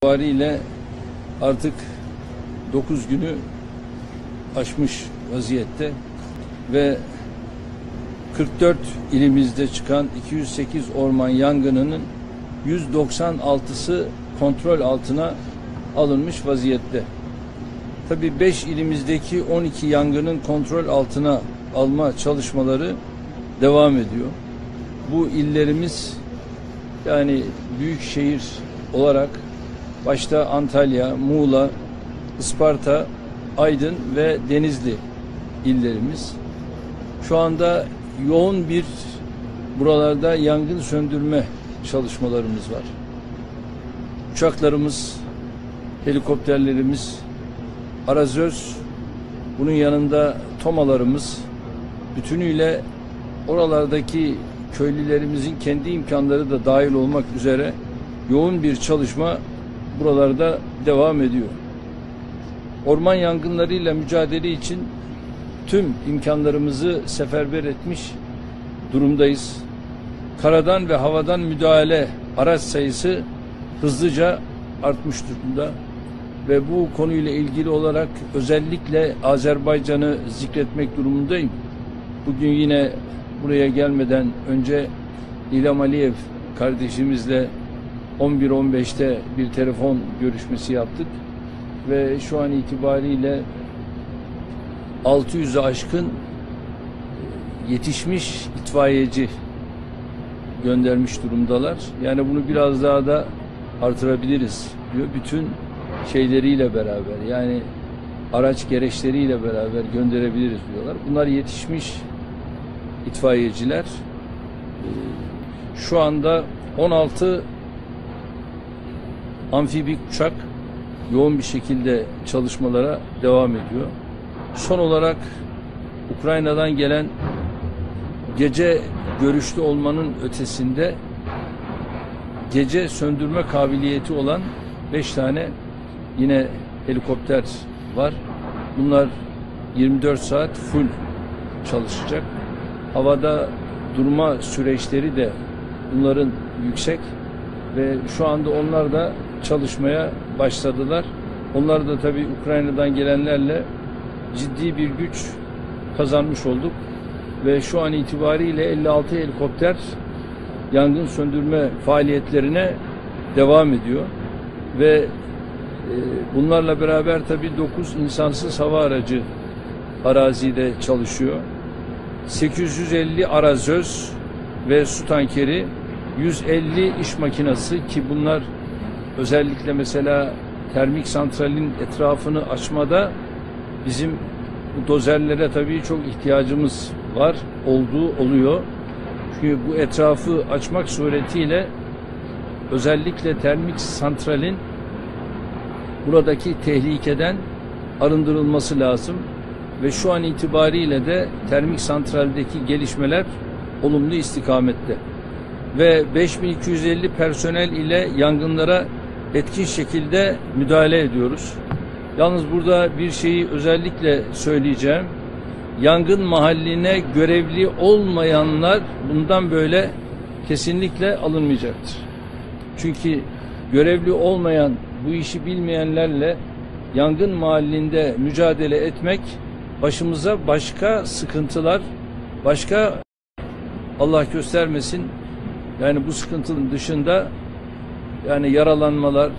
itibariyle artık 9 günü aşmış vaziyette ve 44 ilimizde çıkan 208 orman yangınının 196'sı kontrol altına alınmış vaziyette. Tabii 5 ilimizdeki 12 yangının kontrol altına alma çalışmaları devam ediyor. Bu illerimiz yani büyük şehir olarak başta Antalya, Muğla, Isparta, Aydın ve Denizli illerimiz. Şu anda yoğun bir buralarda yangın söndürme çalışmalarımız var. Uçaklarımız, helikopterlerimiz, arazöz, bunun yanında tomalarımız bütünüyle oralardaki köylülerimizin kendi imkanları da dahil olmak üzere yoğun bir çalışma buralarda devam ediyor. Orman yangınlarıyla mücadele için tüm imkanlarımızı seferber etmiş durumdayız. Karadan ve havadan müdahale araç sayısı hızlıca artmış durumda ve bu konuyla ilgili olarak özellikle Azerbaycan'ı zikretmek durumundayım. Bugün yine buraya gelmeden önce İlham Aliyev kardeşimizle 11.15'te bir telefon görüşmesi yaptık ve şu an itibariyle 600'ü aşkın yetişmiş itfaiyeci göndermiş durumdalar. Yani bunu biraz daha da artırabiliriz diyor. Bütün şeyleriyle beraber, yani araç gereçleriyle beraber gönderebiliriz diyorlar. Bunlar yetişmiş itfaiyeciler. Şu anda 16 amfibi uçak yoğun bir şekilde çalışmalara devam ediyor. Son olarak Ukrayna'dan gelen gece görüşlü olmanın ötesinde gece söndürme kabiliyeti olan 5 tane yine helikopter var. Bunlar 24 saat full çalışacak. Havada durma süreçleri de bunların yüksek ve şu anda onlar da çalışmaya başladılar. Onlar da tabii Ukrayna'dan gelenlerle ciddi bir güç kazanmış olduk ve şu an itibariyle 56 helikopter yangın söndürme faaliyetlerine devam ediyor ve bunlarla beraber tabii 9 insansız hava aracı arazide çalışıyor. 850 arazöz ve su tankeri, 150 iş makinası ki bunlar özellikle mesela termik santralin etrafını açmada bizim bu dozerlere tabii çok ihtiyacımız var, oluyor. Çünkü bu etrafı açmak suretiyle özellikle termik santralin buradaki tehlikeden arındırılması lazım ve şu an itibariyle de termik santraldeki gelişmeler olumlu istikamette ve 5250 personel ile yangınlara etkin şekilde müdahale ediyoruz. Yalnız burada bir şeyi özellikle söyleyeceğim. Yangın mahalline görevli olmayanlar bundan böyle kesinlikle alınmayacaktır. Çünkü görevli olmayan, bu işi bilmeyenlerle yangın mahallinde mücadele etmek başımıza başka sıkıntılar, başka Allah göstermesin, yani bu sıkıntının dışında yani yaralanmalar,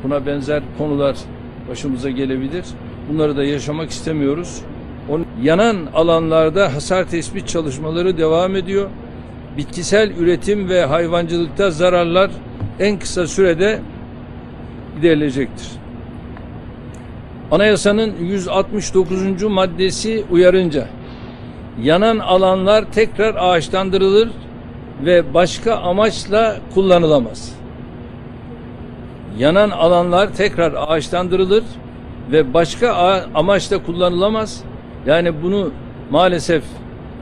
buna benzer konular başımıza gelebilir. Bunları da yaşamak istemiyoruz. Yanan alanlarda hasar tespit çalışmaları devam ediyor. Bitkisel üretim ve hayvancılıkta zararlar en kısa sürede giderilecektir. Anayasanın 169. maddesi uyarınca yanan alanlar tekrar ağaçlandırılır ve başka amaçla kullanılamaz. Yanan alanlar tekrar ağaçlandırılır ve başka amaçla kullanılamaz. Yani bunu maalesef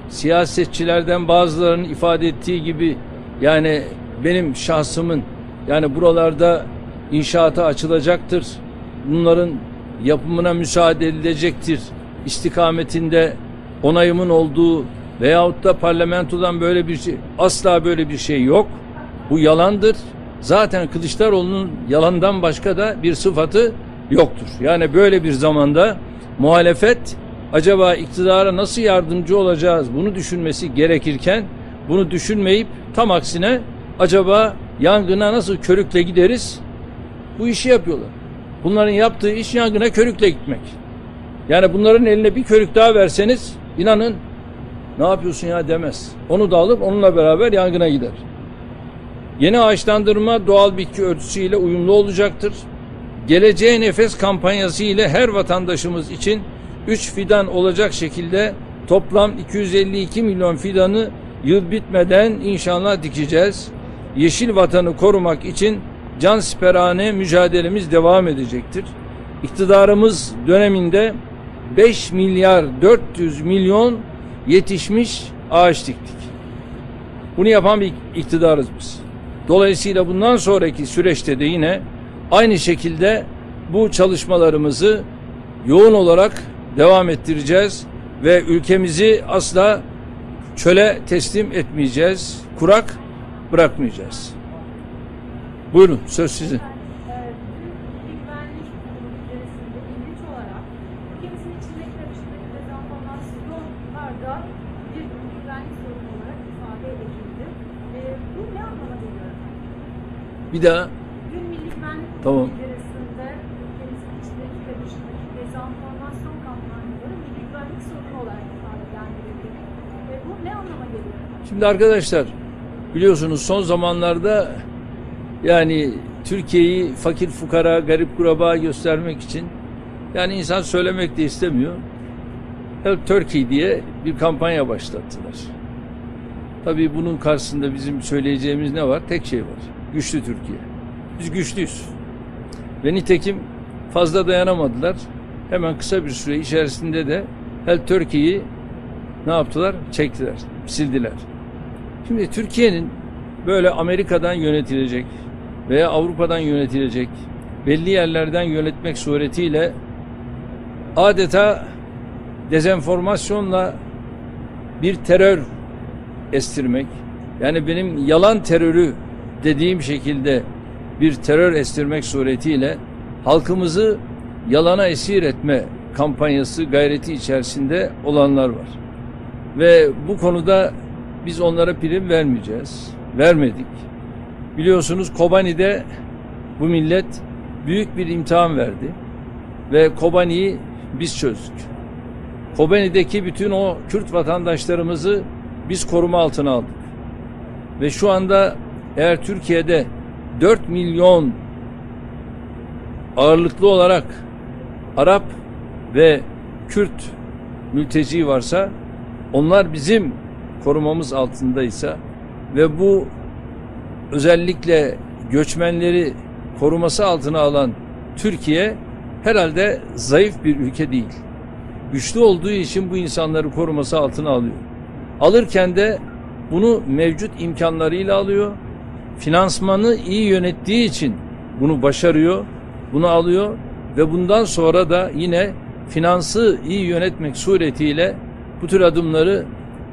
siyasetçilerden bazılarının ifade ettiği gibi, yani benim şahsımın, yani buralarda inşaata açılacaktır, bunların yapımına müsaade edilecektir istikametinde onayımın olduğu veyahut da parlamentodan böyle bir şey, asla böyle bir şey yok. Bu yalandır. Zaten Kılıçdaroğlu'nun yalandan başka da bir sıfatı yoktur. Yani böyle bir zamanda muhalefet acaba iktidara nasıl yardımcı olacağız bunu düşünmesi gerekirken bunu düşünmeyip tam aksine acaba yangına nasıl körükle gideriz bu işi yapıyorlar. Bunların yaptığı iş yangına körükle gitmek. Yani bunların eline bir körük daha verseniz inanın ne yapıyorsun ya demez. Onu da alır onunla beraber yangına gider. Yeni ağaçlandırma doğal bitki örtüsüyle uyumlu olacaktır. Geleceğe Nefes kampanyası ile her vatandaşımız için 3 fidan olacak şekilde toplam 252 milyon fidanı yıl bitmeden inşallah dikeceğiz. Yeşil vatanı korumak için cansiperane mücadelemiz devam edecektir. İktidarımız döneminde 5 milyar 400 milyon yetişmiş ağaç diktik. Bunu yapan bir iktidarız biz. Dolayısıyla bundan sonraki süreçte de yine aynı şekilde bu çalışmalarımızı yoğun olarak devam ettireceğiz ve ülkemizi asla çöle teslim etmeyeceğiz, kurak bırakmayacağız. Buyurun, söz sizin. Güvenlik bildirisinde ilginç olarak ülkemizin içinde karıştırdığı dezenformasyonlarda bir güvenlik sorunu olarak ifade edildi. Bu ne anlama geliyor? Bir daha. Dün Milli Güvenlik Tamam. bildirisinde ülkemizin içindeki karıştırdığı dezenformasyon kampanyaları milli güvenlik sorunu olarak ifadelendirildi. Bu ne anlama geliyor? Şimdi arkadaşlar biliyorsunuz son zamanlarda yani Türkiye'yi fakir fukara, garip kuraba göstermek için yani insan söylemek de istemiyor. Help Turkey diye bir kampanya başlattılar. Tabii bunun karşısında bizim söyleyeceğimiz ne var? Tek şey var. Güçlü Türkiye. Biz güçlüyüz. Ve nitekim fazla dayanamadılar. Hemen kısa bir süre içerisinde de Help Turkey'yi ne yaptılar? Çektiler, sildiler. Şimdi Türkiye'nin böyle Amerika'dan yönetilecek veya Avrupa'dan yönetilecek belli yerlerden yönetmek suretiyle adeta dezenformasyonla bir terör estirmek, yani benim yalan terörü dediğim şekilde bir terör estirmek suretiyle halkımızı yalana esir etme kampanyası gayreti içerisinde olanlar var. Ve bu konuda biz onlara prim vermeyeceğiz. Vermedik. Biliyorsunuz Kobani'de bu millet büyük bir imtihan verdi. Ve Kobani'yi biz çözdük. Kobani'deki bütün o Kürt vatandaşlarımızı biz koruma altına aldık. Ve şu anda eğer Türkiye'de 4 milyon ağırlıklı olarak Arap ve Kürt mülteci varsa onlar bizim korumamız altındaysa ve bu özellikle göçmenleri koruması altına alan Türkiye herhalde zayıf bir ülke değil. Güçlü olduğu için bu insanları koruması altına alıyor. Alırken de bunu mevcut imkanlarıyla alıyor. Finansmanı iyi yönettiği için bunu başarıyor, bunu alıyor ve bundan sonra da yine finansı iyi yönetmek suretiyle bu tür adımları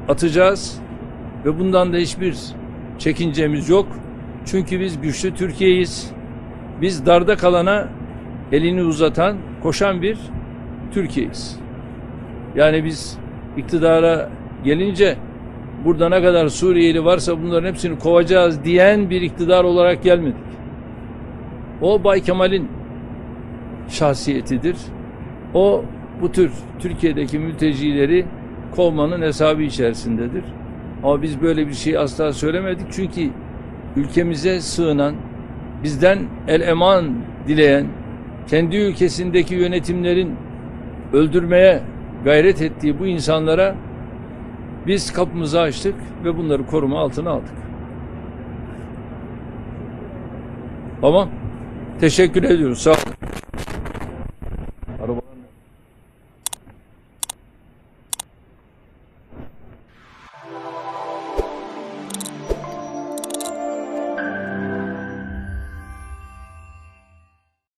atacağız ve bundan da hiçbir çekincemiz yok. Çünkü biz güçlü Türkiye'yiz. Biz darda kalana elini uzatan, koşan bir Türkiye'yiz. Yani biz iktidara gelince burada ne kadar Suriyeli varsa bunların hepsini kovacağız diyen bir iktidar olarak gelmedik. O Bay Kemal'in şahsiyetidir. O bu tür Türkiye'deki mültecileri kovmanın hesabı içerisindedir. Ama biz böyle bir şey asla söylemedik. Çünkü ülkemize sığınan, bizden el eman dileyen, kendi ülkesindeki yönetimlerin öldürmeye gayret ettiği bu insanlara biz kapımızı açtık ve bunları koruma altına aldık. Tamam. Teşekkür ediyoruz. Sağ olun.